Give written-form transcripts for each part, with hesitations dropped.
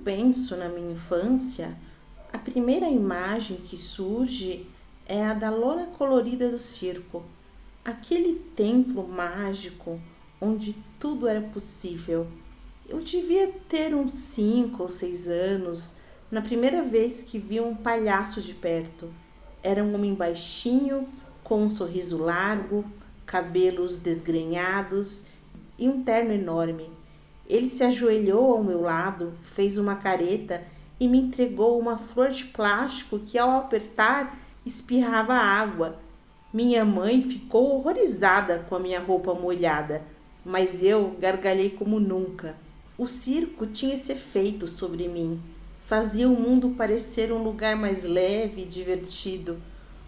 penso na minha infância, a primeira imagem que surge é a da lona colorida do circo, aquele templo mágico onde tudo era possível. Eu devia ter uns 5 ou 6 anos na primeira vez que vi um palhaço de perto. Era um homem baixinho, com um sorriso largo, cabelos desgrenhados e um terno enorme. Ele se ajoelhou ao meu lado, fez uma careta e me entregou uma flor de plástico que, ao apertar, espirrava água. Minha mãe ficou horrorizada com a minha roupa molhada, mas eu gargalhei como nunca. O circo tinha esse efeito sobre mim. Fazia o mundo parecer um lugar mais leve e divertido.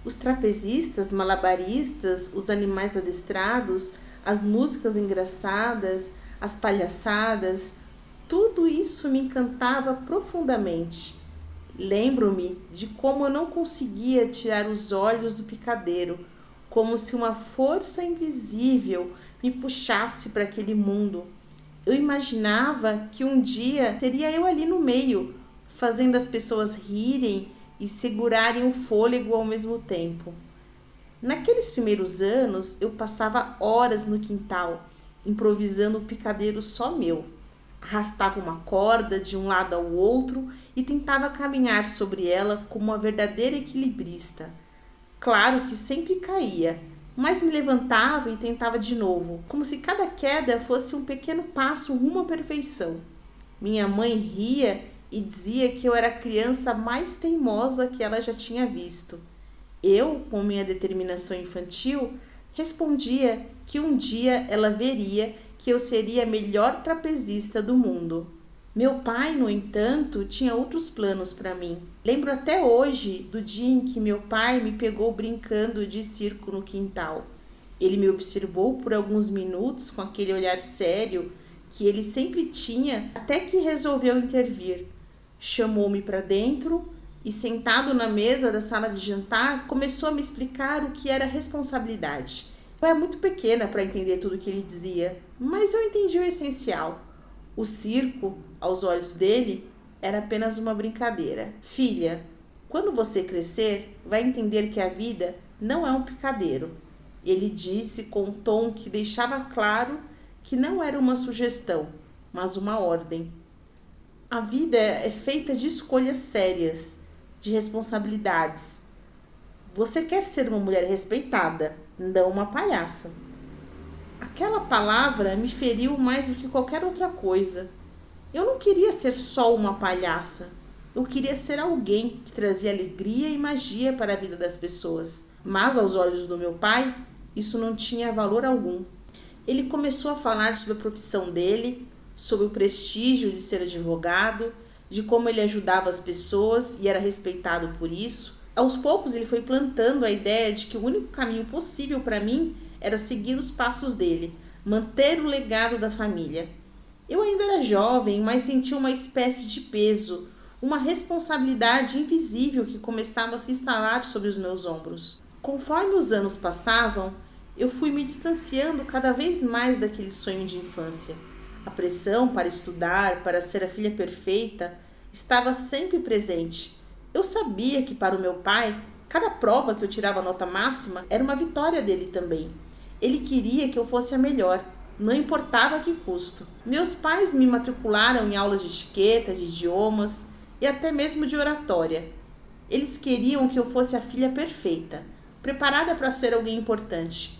Os trapezistas, malabaristas, os animais adestrados, as músicas engraçadas, as palhaçadas, tudo isso me encantava profundamente. Lembro-me de como eu não conseguia tirar os olhos do picadeiro, como se uma força invisível me puxasse para aquele mundo. Eu imaginava que um dia seria eu ali no meio, fazendo as pessoas rirem e segurarem o fôlego ao mesmo tempo. Naqueles primeiros anos, eu passava horas no quintal, improvisando um picadeiro só meu. Arrastava uma corda de um lado ao outro e tentava caminhar sobre ela como uma verdadeira equilibrista. Claro que sempre caía, mas me levantava e tentava de novo, como se cada queda fosse um pequeno passo rumo à perfeição. Minha mãe ria e dizia que eu era a criança mais teimosa que ela já tinha visto. Eu, com minha determinação infantil, respondia que um dia ela veria que eu seria a melhor trapezista do mundo. Meu pai, no entanto, tinha outros planos para mim. Lembro até hoje do dia em que meu pai me pegou brincando de circo no quintal. Ele me observou por alguns minutos com aquele olhar sério que ele sempre tinha, até que resolveu intervir. Chamou-me para dentro e, sentado na mesa da sala de jantar, começou a me explicar o que era responsabilidade. Eu era muito pequena para entender tudo o que ele dizia, mas eu entendi o essencial. O circo, aos olhos dele, era apenas uma brincadeira. Filha, quando você crescer, vai entender que a vida não é um picadeiro. Ele disse com um tom que deixava claro que não era uma sugestão, mas uma ordem. A vida é feita de escolhas sérias, de responsabilidades. Você quer ser uma mulher respeitada, não uma palhaça. Aquela palavra me feriu mais do que qualquer outra coisa. Eu não queria ser só uma palhaça. Eu queria ser alguém que trazia alegria e magia para a vida das pessoas. Mas, aos olhos do meu pai, isso não tinha valor algum. Ele começou a falar sobre a profissão dele, sobre o prestígio de ser advogado, de como ele ajudava as pessoas e era respeitado por isso. Aos poucos ele foi plantando a ideia de que o único caminho possível para mim era seguir os passos dele, manter o legado da família. Eu ainda era jovem, mas sentia uma espécie de peso, uma responsabilidade invisível que começava a se instalar sobre os meus ombros. Conforme os anos passavam, eu fui me distanciando cada vez mais daquele sonho de infância. A pressão para estudar, para ser a filha perfeita, estava sempre presente. Eu sabia que para o meu pai, cada prova que eu tirava nota máxima era uma vitória dele também. Ele queria que eu fosse a melhor, não importava a que custo. Meus pais me matricularam em aulas de etiqueta, de idiomas e até mesmo de oratória. Eles queriam que eu fosse a filha perfeita, preparada para ser alguém importante.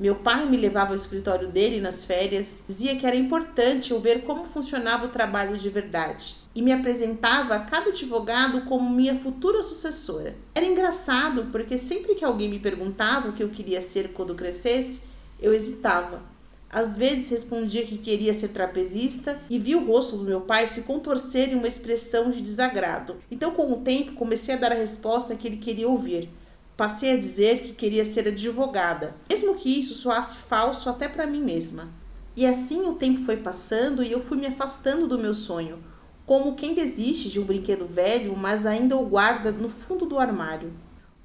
Meu pai me levava ao escritório dele nas férias, dizia que era importante eu ver como funcionava o trabalho de verdade e me apresentava a cada advogado como minha futura sucessora. Era engraçado porque sempre que alguém me perguntava o que eu queria ser quando crescesse, eu hesitava. Às vezes respondia que queria ser trapezista e vi o rosto do meu pai se contorcer em uma expressão de desagrado. Então, com o tempo, comecei a dar a resposta que ele queria ouvir. Passei a dizer que queria ser advogada, mesmo que isso soasse falso até para mim mesma. E assim o tempo foi passando e eu fui me afastando do meu sonho, como quem desiste de um brinquedo velho, mas ainda o guarda no fundo do armário.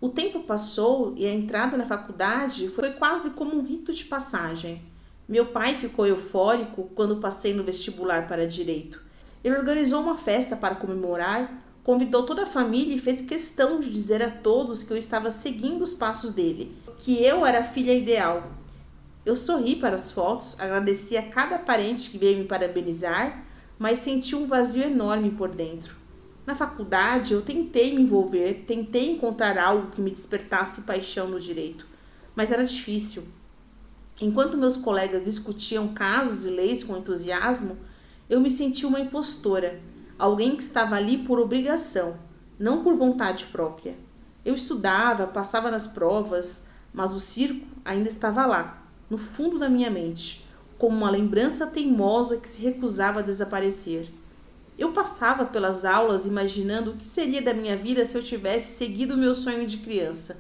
O tempo passou e a entrada na faculdade foi quase como um rito de passagem. Meu pai ficou eufórico quando passei no vestibular para direito. Ele organizou uma festa para comemorar, convidou toda a família e fez questão de dizer a todos que eu estava seguindo os passos dele, que eu era a filha ideal. Eu sorri para as fotos, agradeci a cada parente que veio me parabenizar, mas senti um vazio enorme por dentro. Na faculdade, eu tentei me envolver, tentei encontrar algo que me despertasse paixão no direito, mas era difícil. Enquanto meus colegas discutiam casos e leis com entusiasmo, eu me senti uma impostora, alguém que estava ali por obrigação, não por vontade própria. Eu estudava, passava nas provas, mas o circo ainda estava lá, no fundo da minha mente, como uma lembrança teimosa que se recusava a desaparecer. Eu passava pelas aulas imaginando o que seria da minha vida se eu tivesse seguido o meu sonho de criança,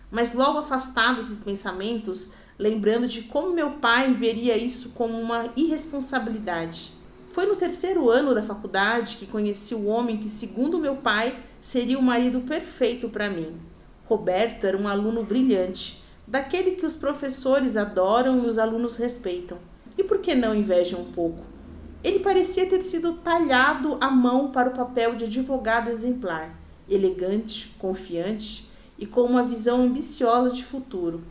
mas logo afastava esses pensamentos, lembrando de como meu pai veria isso como uma irresponsabilidade. Foi no 3º ano da faculdade que conheci o homem que, segundo meu pai, seria o marido perfeito para mim. Roberto era um aluno brilhante, daquele que os professores adoram e os alunos respeitam. E por que não invejam um pouco? Ele parecia ter sido talhado à mão para o papel de advogado exemplar, elegante, confiante e com uma visão ambiciosa de futuro.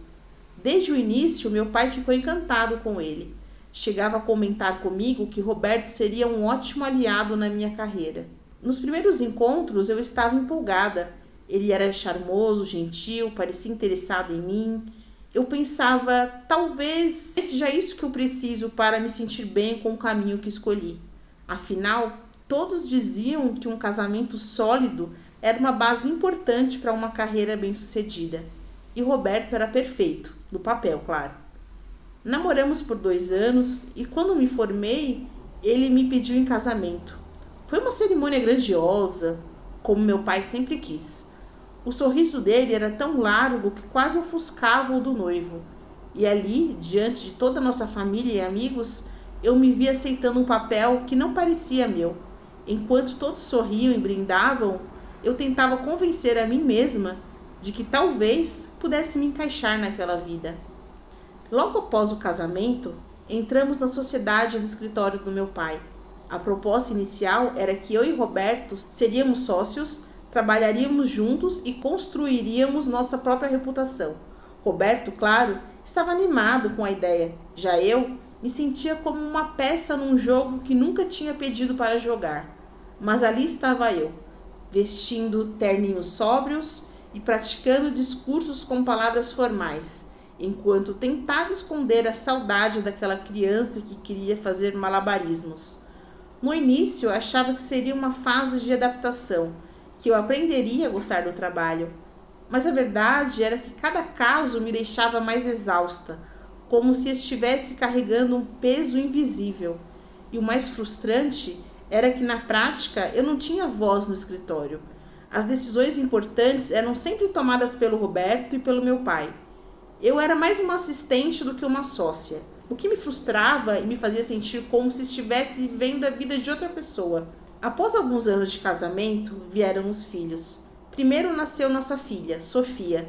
Desde o início, meu pai ficou encantado com ele. Chegava a comentar comigo que Roberto seria um ótimo aliado na minha carreira. Nos primeiros encontros, eu estava empolgada. Ele era charmoso, gentil, parecia interessado em mim. Eu pensava, talvez seja isso que eu preciso para me sentir bem com o caminho que escolhi. Afinal, todos diziam que um casamento sólido era uma base importante para uma carreira bem-sucedida. E Roberto era perfeito, no papel, claro. Namoramos por 2 anos e quando me formei, ele me pediu em casamento. Foi uma cerimônia grandiosa, como meu pai sempre quis. O sorriso dele era tão largo que quase ofuscava o do noivo. E ali, diante de toda a nossa família e amigos, eu me vi aceitando um papel que não parecia meu. Enquanto todos sorriam e brindavam, eu tentava convencer a mim mesma de que talvez pudesse me encaixar naquela vida. Logo após o casamento, entramos na sociedade do escritório do meu pai. A proposta inicial era que eu e Roberto seríamos sócios, trabalharíamos juntos e construiríamos nossa própria reputação. Roberto, claro, estava animado com a ideia. Já eu me sentia como uma peça num jogo que nunca tinha pedido para jogar. Mas ali estava eu, vestindo terninhos sóbrios e praticando discursos com palavras formais, enquanto tentava esconder a saudade daquela criança que queria fazer malabarismos. No início, achava que seria uma fase de adaptação, que eu aprenderia a gostar do trabalho. Mas a verdade era que cada caso me deixava mais exausta, como se estivesse carregando um peso invisível. E o mais frustrante era que, na prática, eu não tinha voz no escritório. As decisões importantes eram sempre tomadas pelo Roberto e pelo meu pai. Eu era mais uma assistente do que uma sócia, o que me frustrava e me fazia sentir como se estivesse vivendo a vida de outra pessoa. Após alguns anos de casamento, vieram os filhos. Primeiro nasceu nossa filha, Sofia.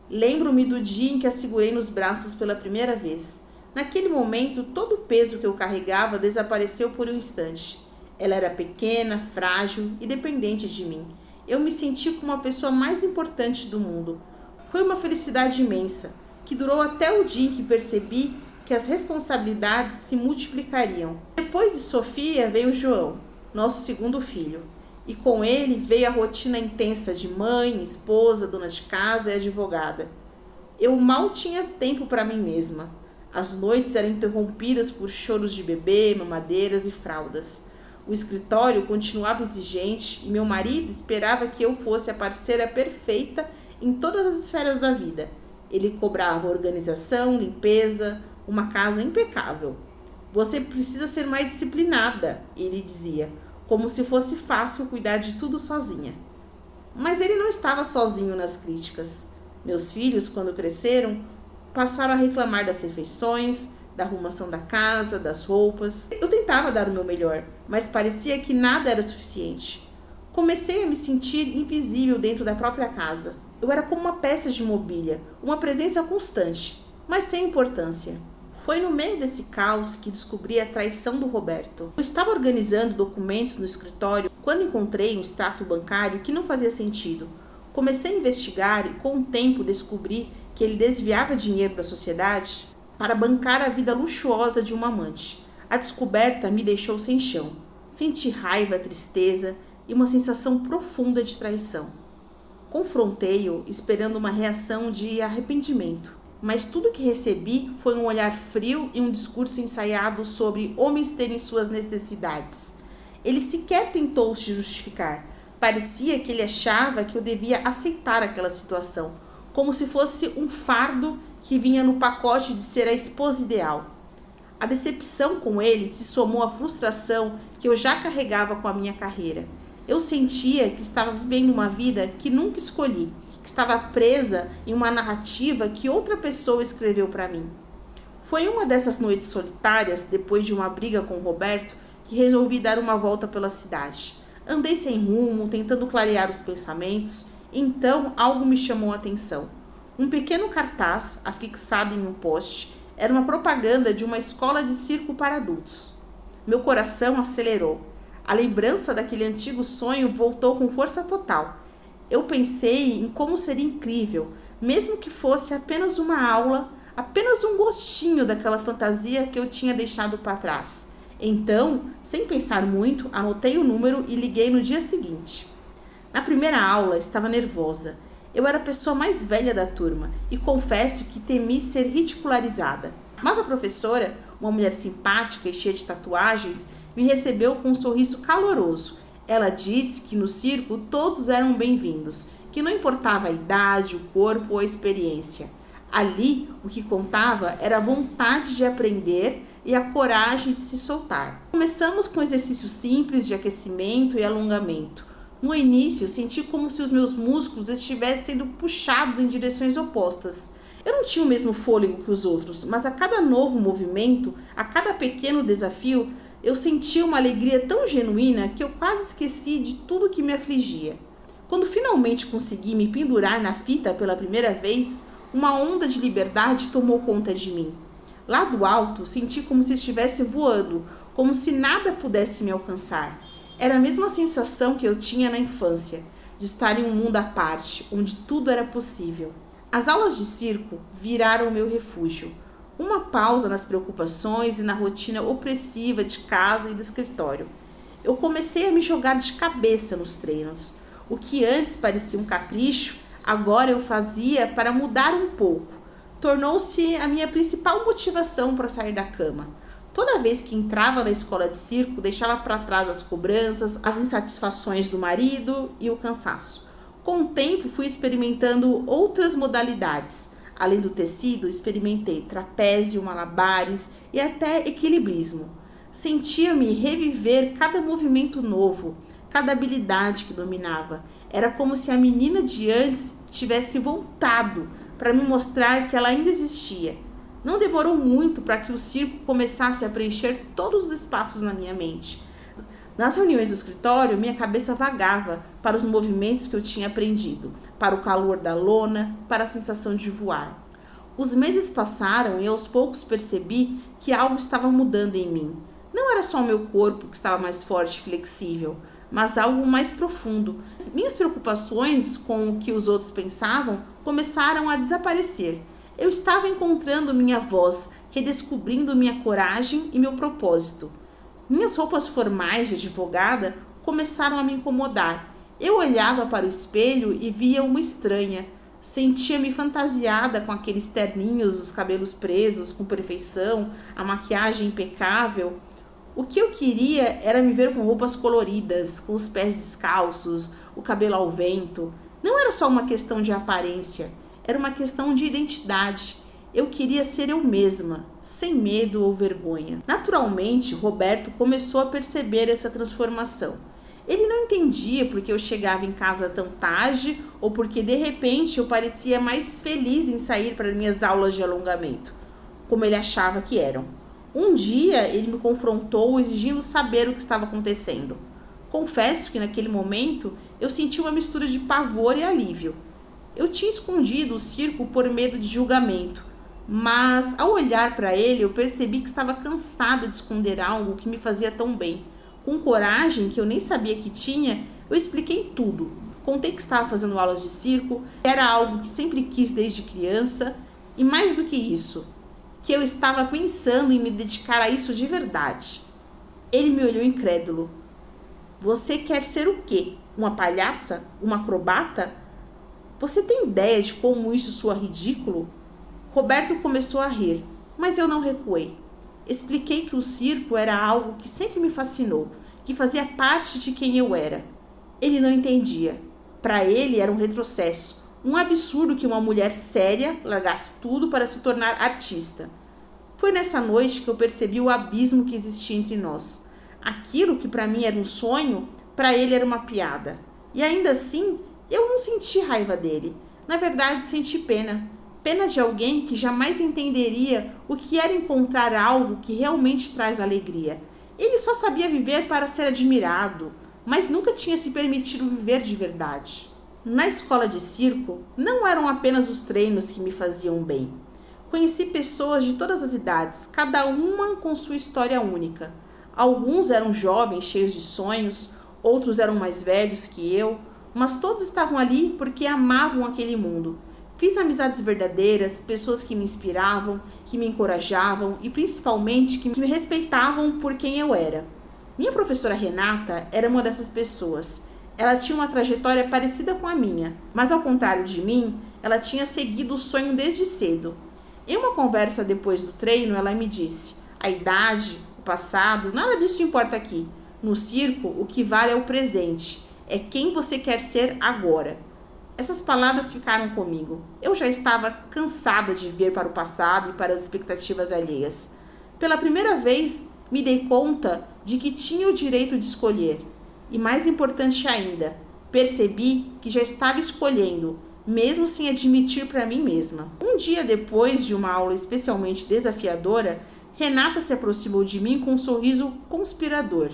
Lembro-me do dia em que a segurei nos braços pela primeira vez. Naquele momento, todo o peso que eu carregava desapareceu por um instante. Ela era pequena, frágil e dependente de mim. Eu me senti como a pessoa mais importante do mundo. Foi uma felicidade imensa, que durou até o dia em que percebi que as responsabilidades se multiplicariam. Depois de Sofia veio João, nosso segundo filho, e com ele veio a rotina intensa de mãe, esposa, dona de casa e advogada. Eu mal tinha tempo para mim mesma. As noites eram interrompidas por choros de bebê, mamadeiras e fraldas. O escritório continuava exigente e meu marido esperava que eu fosse a parceira perfeita em todas as esferas da vida. Ele cobrava organização, limpeza, uma casa impecável. Você precisa ser mais disciplinada, ele dizia, como se fosse fácil cuidar de tudo sozinha. Mas ele não estava sozinho nas críticas. Meus filhos, quando cresceram, passaram a reclamar das refeições, da arrumação da casa, das roupas. Eu tentava dar o meu melhor, mas parecia que nada era suficiente. Comecei a me sentir invisível dentro da própria casa. Eu era como uma peça de mobília, uma presença constante, mas sem importância. Foi no meio desse caos que descobri a traição do Roberto. Eu estava organizando documentos no escritório quando encontrei um extrato bancário que não fazia sentido. Comecei a investigar e, com o tempo, descobri que ele desviava dinheiro da sociedade para bancar a vida luxuosa de uma amante. A descoberta me deixou sem chão. Senti raiva, tristeza e uma sensação profunda de traição. Confrontei-o, esperando uma reação de arrependimento. Mas tudo que recebi foi um olhar frio e um discurso ensaiado sobre homens terem suas necessidades. Ele sequer tentou se justificar. Parecia que ele achava que eu devia aceitar aquela situação, como se fosse um fardo que vinha no pacote de ser a esposa ideal. A decepção com ele se somou à frustração que eu já carregava com a minha carreira. Eu sentia que estava vivendo uma vida que nunca escolhi, que estava presa em uma narrativa que outra pessoa escreveu para mim. Foi uma dessas noites solitárias, depois de uma briga com o Roberto, que resolvi dar uma volta pela cidade. Andei sem rumo, tentando clarear os pensamentos, e então algo me chamou a atenção. Um pequeno cartaz, afixado em um poste, era uma propaganda de uma escola de circo para adultos. Meu coração acelerou. A lembrança daquele antigo sonho voltou com força total. Eu pensei em como seria incrível, mesmo que fosse apenas uma aula, apenas um gostinho daquela fantasia que eu tinha deixado para trás. Então, sem pensar muito, anotei o número e liguei no dia seguinte. Na primeira aula, estava nervosa. Eu era a pessoa mais velha da turma e confesso que temi ser ridicularizada. Mas a professora, uma mulher simpática e cheia de tatuagens, me recebeu com um sorriso caloroso. Ela disse que no circo todos eram bem-vindos, que não importava a idade, o corpo ou a experiência. Ali, o que contava era a vontade de aprender e a coragem de se soltar. Começamos com exercícios simples de aquecimento e alongamento. No início, senti como se os meus músculos estivessem sendo puxados em direções opostas. Eu não tinha o mesmo fôlego que os outros, mas a cada novo movimento, a cada pequeno desafio, eu sentia uma alegria tão genuína que eu quase esqueci de tudo que me afligia. Quando finalmente consegui me pendurar na fita pela primeira vez, uma onda de liberdade tomou conta de mim. Lá do alto, senti como se estivesse voando, como se nada pudesse me alcançar. Era a mesma sensação que eu tinha na infância, de estar em um mundo à parte, onde tudo era possível. As aulas de circo viraram o meu refúgio. Uma pausa nas preocupações e na rotina opressiva de casa e do escritório. Eu comecei a me jogar de cabeça nos treinos. O que antes parecia um capricho, agora eu fazia para mudar um pouco. Tornou-se a minha principal motivação para sair da cama. Toda vez que entrava na escola de circo, deixava para trás as cobranças, as insatisfações do marido e o cansaço. Com o tempo, fui experimentando outras modalidades. Além do tecido, experimentei trapézio, malabares e até equilibrismo. Sentia-me reviver cada movimento novo, cada habilidade que dominava. Era como se a menina de antes tivesse voltado para me mostrar que ela ainda existia. Não demorou muito para que o circo começasse a preencher todos os espaços na minha mente. Nas reuniões do escritório, minha cabeça vagava para os movimentos que eu tinha aprendido, para o calor da lona, para a sensação de voar. Os meses passaram e aos poucos percebi que algo estava mudando em mim. Não era só o meu corpo que estava mais forte e flexível, mas algo mais profundo. Minhas preocupações com o que os outros pensavam começaram a desaparecer. Eu estava encontrando minha voz, redescobrindo minha coragem e meu propósito. Minhas roupas formais de advogada começaram a me incomodar. Eu olhava para o espelho e via uma estranha. Sentia-me fantasiada com aqueles terninhos, os cabelos presos com perfeição, a maquiagem impecável. O que eu queria era me ver com roupas coloridas, com os pés descalços, o cabelo ao vento. Não era só uma questão de aparência, era uma questão de identidade. Eu queria ser eu mesma, sem medo ou vergonha. Naturalmente, Roberto começou a perceber essa transformação. Ele não entendia porque eu chegava em casa tão tarde ou porque de repente eu parecia mais feliz em sair para minhas aulas de alongamento, como ele achava que eram. Um dia ele me confrontou exigindo saber o que estava acontecendo. Confesso que naquele momento eu senti uma mistura de pavor e alívio. Eu tinha escondido o circo por medo de julgamento. Mas ao olhar para ele, eu percebi que estava cansada de esconder algo que me fazia tão bem. Com coragem, que eu nem sabia que tinha, eu expliquei tudo. Contei que estava fazendo aulas de circo, que era algo que sempre quis desde criança, e mais do que isso, que eu estava pensando em me dedicar a isso de verdade. Ele me olhou incrédulo. Você quer ser o quê? Uma palhaça? Uma acrobata? Você tem ideia de como isso soa ridículo? Roberto começou a rir, mas eu não recuei. Expliquei que o circo era algo que sempre me fascinou, que fazia parte de quem eu era. Ele não entendia. Para ele era um retrocesso, um absurdo que uma mulher séria largasse tudo para se tornar artista. Foi nessa noite que eu percebi o abismo que existia entre nós. Aquilo que para mim era um sonho, para ele era uma piada. E ainda assim, eu não senti raiva dele. Na verdade, senti pena. Pena de alguém que jamais entenderia o que era encontrar algo que realmente traz alegria. Ele só sabia viver para ser admirado, mas nunca tinha se permitido viver de verdade. Na escola de circo, não eram apenas os treinos que me faziam bem. Conheci pessoas de todas as idades, cada uma com sua história única. Alguns eram jovens, cheios de sonhos, outros eram mais velhos que eu, mas todos estavam ali porque amavam aquele mundo. Fiz amizades verdadeiras, pessoas que me inspiravam, que me encorajavam e principalmente que me respeitavam por quem eu era. Minha professora Renata era uma dessas pessoas. Ela tinha uma trajetória parecida com a minha, mas ao contrário de mim, ela tinha seguido o sonho desde cedo. Em uma conversa depois do treino, ela me disse: a idade, o passado, nada disso importa aqui. No circo, o que vale é o presente, é quem você quer ser agora. Essas palavras ficaram comigo. Eu já estava cansada de viver para o passado e para as expectativas alheias. Pela primeira vez, me dei conta de que tinha o direito de escolher. E mais importante ainda, percebi que já estava escolhendo, mesmo sem admitir para mim mesma. Um dia depois de uma aula especialmente desafiadora, Renata se aproximou de mim com um sorriso conspirador.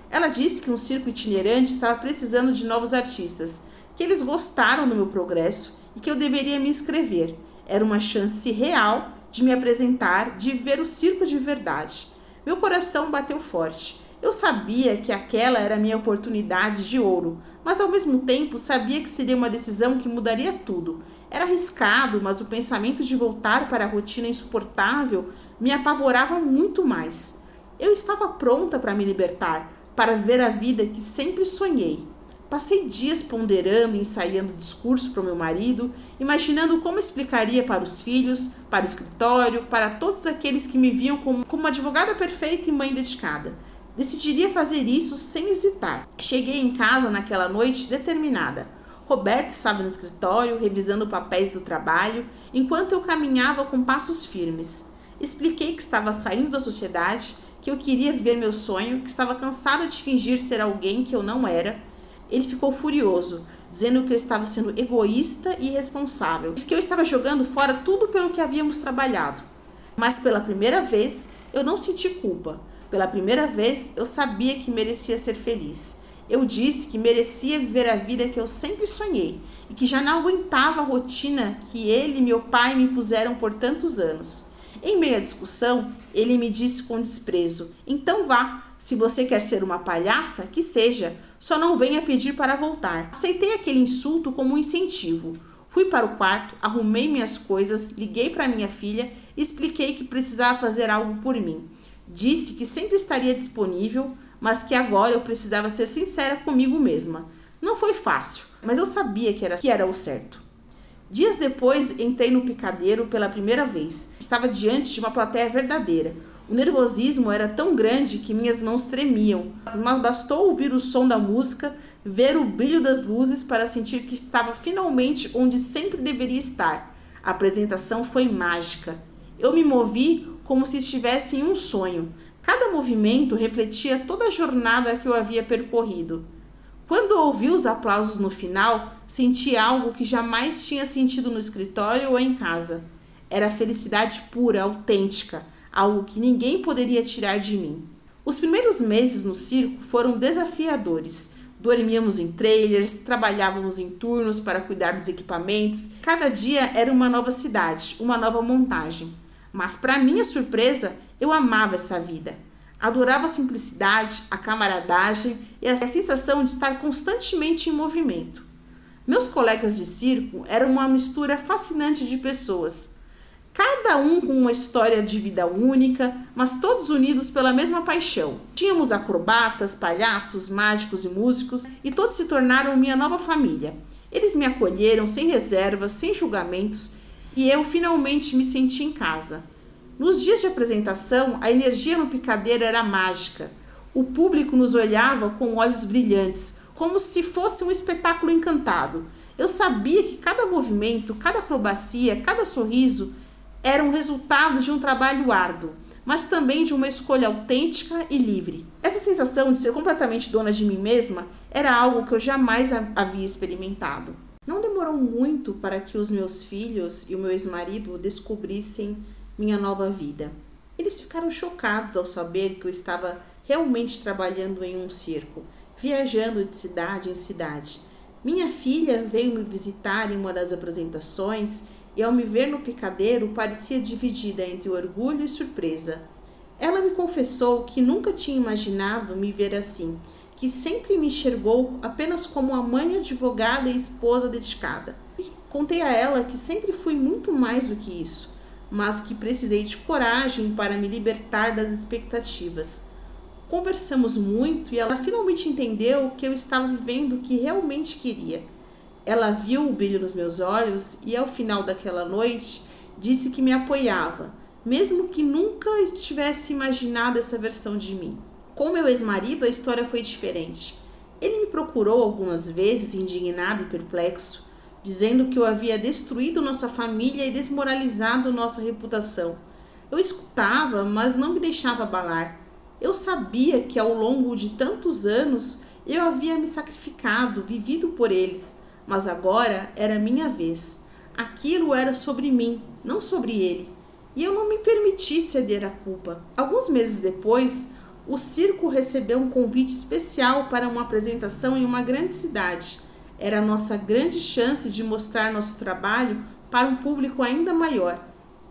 Ela disse que um circo itinerante estava precisando de novos artistas, que eles gostaram do meu progresso e que eu deveria me inscrever. Era uma chance real de me apresentar, de ver o circo de verdade. Meu coração bateu forte. Eu sabia que aquela era a minha oportunidade de ouro, mas ao mesmo tempo sabia que seria uma decisão que mudaria tudo. Era arriscado, mas o pensamento de voltar para a rotina insuportável me apavorava muito mais. Eu estava pronta para me libertar, para viver a vida que sempre sonhei. Passei dias ponderando e ensaiando discurso para o meu marido, imaginando como explicaria para os filhos, para o escritório, para todos aqueles que me viam como uma advogada perfeita e mãe dedicada. Decidiria fazer isso sem hesitar. Cheguei em casa naquela noite determinada. Roberto estava no escritório, revisando papéis do trabalho, enquanto eu caminhava com passos firmes. Expliquei que estava saindo da sociedade, que eu queria viver meu sonho, que estava cansada de fingir ser alguém que eu não era. Ele ficou furioso, dizendo que eu estava sendo egoísta e irresponsável, que eu estava jogando fora tudo pelo que havíamos trabalhado. Mas pela primeira vez, eu não senti culpa. Pela primeira vez, eu sabia que merecia ser feliz. Eu disse que merecia viver a vida que eu sempre sonhei e que já não aguentava a rotina que ele e meu pai me puseram por tantos anos. Em meio à discussão, ele me disse com desprezo: então vá, se você quer ser uma palhaça, que seja, só não venha pedir para voltar. Aceitei aquele insulto como um incentivo. Fui para o quarto, arrumei minhas coisas, liguei para minha filha e expliquei que precisava fazer algo por mim. Disse que sempre estaria disponível, mas que agora eu precisava ser sincera comigo mesma. Não foi fácil, mas eu sabia que era o certo. Dias depois, entrei no picadeiro pela primeira vez. Estava diante de uma plateia verdadeira. O nervosismo era tão grande que minhas mãos tremiam, mas bastou ouvir o som da música, ver o brilho das luzes para sentir que estava finalmente onde sempre deveria estar. A apresentação foi mágica. Eu me movi como se estivesse em um sonho. Cada movimento refletia toda a jornada que eu havia percorrido. Quando ouvi os aplausos no final, senti algo que jamais tinha sentido no escritório ou em casa. Era felicidade pura, autêntica, algo que ninguém poderia tirar de mim. Os primeiros meses no circo foram desafiadores. Dormíamos em trailers, trabalhávamos em turnos para cuidar dos equipamentos. Cada dia era uma nova cidade, uma nova montagem. Mas, para minha surpresa, eu amava essa vida. Adorava a simplicidade, a camaradagem e a sensação de estar constantemente em movimento. Meus colegas de circo eram uma mistura fascinante de pessoas. Cada um com uma história de vida única, mas todos unidos pela mesma paixão. Tínhamos acrobatas, palhaços, mágicos e músicos, e todos se tornaram minha nova família. Eles me acolheram sem reservas, sem julgamentos, e eu finalmente me senti em casa. Nos dias de apresentação, a energia no picadeiro era mágica. O público nos olhava com olhos brilhantes, como se fosse um espetáculo encantado. Eu sabia que cada movimento, cada acrobacia, cada sorriso era um resultado de um trabalho árduo, mas também de uma escolha autêntica e livre. Essa sensação de ser completamente dona de mim mesma era algo que eu jamais havia experimentado. Não demorou muito para que os meus filhos e o meu ex-marido descobrissem minha nova vida. Eles ficaram chocados ao saber que eu estava realmente trabalhando em um circo, viajando de cidade em cidade. Minha filha veio me visitar em uma das apresentações e, ao me ver no picadeiro, parecia dividida entre orgulho e surpresa. Ela me confessou que nunca tinha imaginado me ver assim, que sempre me enxergou apenas como uma mãe advogada e esposa dedicada. Contei a ela que sempre fui muito mais do que isso, mas que precisei de coragem para me libertar das expectativas. Conversamos muito e ela finalmente entendeu que eu estava vivendo o que realmente queria. Ela viu o brilho nos meus olhos e, ao final daquela noite, disse que me apoiava, mesmo que nunca tivesse imaginado essa versão de mim. Com meu ex-marido, a história foi diferente. Ele me procurou algumas vezes, indignado e perplexo, dizendo que eu havia destruído nossa família e desmoralizado nossa reputação. Eu escutava, mas não me deixava abalar. Eu sabia que, ao longo de tantos anos, eu havia me sacrificado, vivido por eles, mas agora era minha vez. Aquilo era sobre mim, não sobre ele, e eu não me permiti ceder à culpa. Alguns meses depois, o circo recebeu um convite especial para uma apresentação em uma grande cidade. Era a nossa grande chance de mostrar nosso trabalho para um público ainda maior.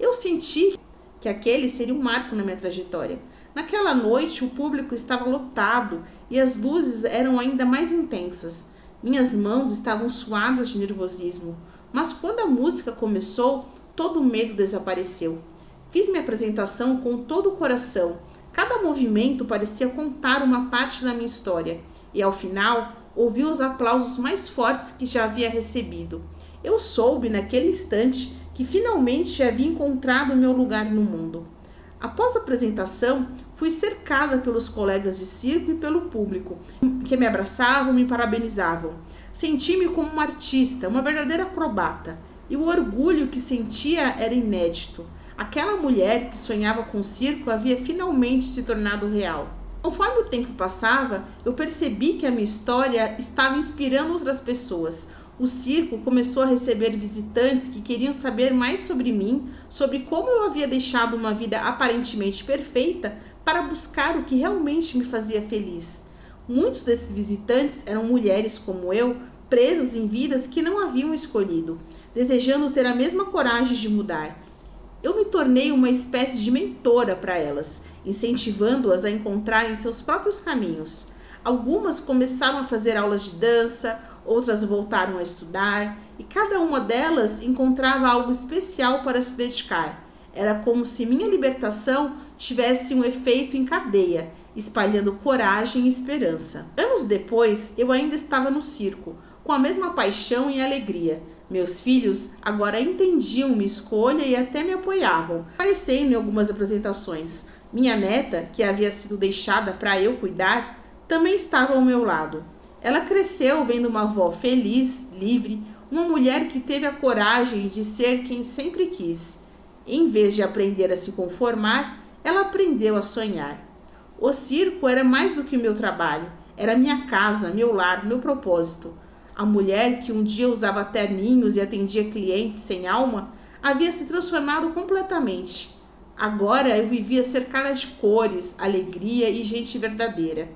Eu senti que aquele seria um marco na minha trajetória. Naquela noite, o público estava lotado e as luzes eram ainda mais intensas. Minhas mãos estavam suadas de nervosismo, mas quando a música começou, todo o medo desapareceu. Fiz minha apresentação com todo o coração. Cada movimento parecia contar uma parte da minha história, e ao final, ouvi os aplausos mais fortes que já havia recebido. Eu soube naquele instante que finalmente havia encontrado o meu lugar no mundo. Após a apresentação, fui cercada pelos colegas de circo e pelo público, que me abraçavam e me parabenizavam. Senti-me como uma artista, uma verdadeira acrobata, e o orgulho que sentia era inédito. Aquela mulher que sonhava com o circo havia finalmente se tornado real. Conforme o tempo passava, eu percebi que a minha história estava inspirando outras pessoas. O circo começou a receber visitantes que queriam saber mais sobre mim, sobre como eu havia deixado uma vida aparentemente perfeita para buscar o que realmente me fazia feliz. Muitos desses visitantes eram mulheres como eu, presas em vidas que não haviam escolhido, desejando ter a mesma coragem de mudar. Eu me tornei uma espécie de mentora para elas, incentivando-as a encontrarem seus próprios caminhos. Algumas começaram a fazer aulas de dança, outras voltaram a estudar, e cada uma delas encontrava algo especial para se dedicar. Era como se minha libertação tivesse um efeito em cadeia, espalhando coragem e esperança. Anos depois, eu ainda estava no circo, com a mesma paixão e alegria. Meus filhos agora entendiam minha escolha e até me apoiavam, aparecendo em algumas apresentações. Minha neta, que havia sido deixada para eu cuidar, também estava ao meu lado. Ela cresceu vendo uma avó feliz, livre, uma mulher que teve a coragem de ser quem sempre quis. Em vez de aprender a se conformar, ela aprendeu a sonhar. O circo era mais do que o meu trabalho, era minha casa, meu lar, meu propósito. A mulher que um dia usava terninhos e atendia clientes sem alma havia se transformado completamente. Agora eu vivia cercada de cores, alegria e gente verdadeira.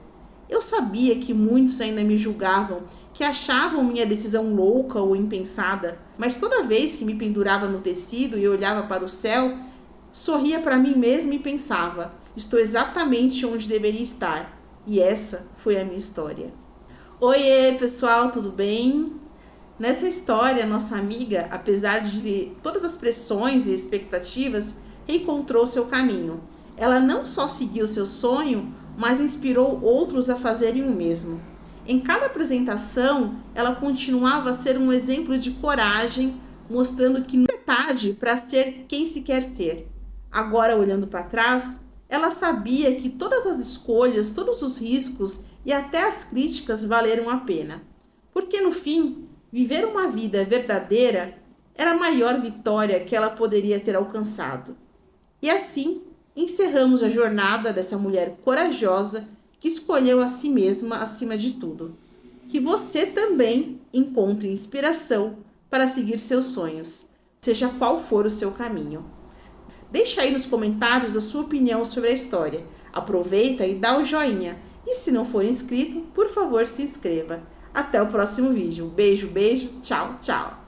Eu sabia que muitos ainda me julgavam, que achavam minha decisão louca ou impensada, mas toda vez que me pendurava no tecido e olhava para o céu, Sorria para mim mesma e pensava: estou exatamente onde deveria estar. E essa foi a minha história. Oiê, pessoal, tudo bem? Nessa história, nossa amiga, apesar de todas as pressões e expectativas, reencontrou seu caminho. Ela não só seguiu seu sonho, mas inspirou outros a fazerem o mesmo. Em cada apresentação, ela continuava a ser um exemplo de coragem, mostrando que nunca é tarde para ser quem se quer ser. Agora, olhando para trás, ela sabia que todas as escolhas, todos os riscos e até as críticas valeram a pena. Porque no fim, viver uma vida verdadeira era a maior vitória que ela poderia ter alcançado. E assim, encerramos a jornada dessa mulher corajosa que escolheu a si mesma acima de tudo. Que você também encontre inspiração para seguir seus sonhos, seja qual for o seu caminho. Deixa aí nos comentários a sua opinião sobre a história. Aproveita e dá o joinha. E se não for inscrito, por favor se inscreva. Até o próximo vídeo. Beijo, beijo. Tchau, tchau.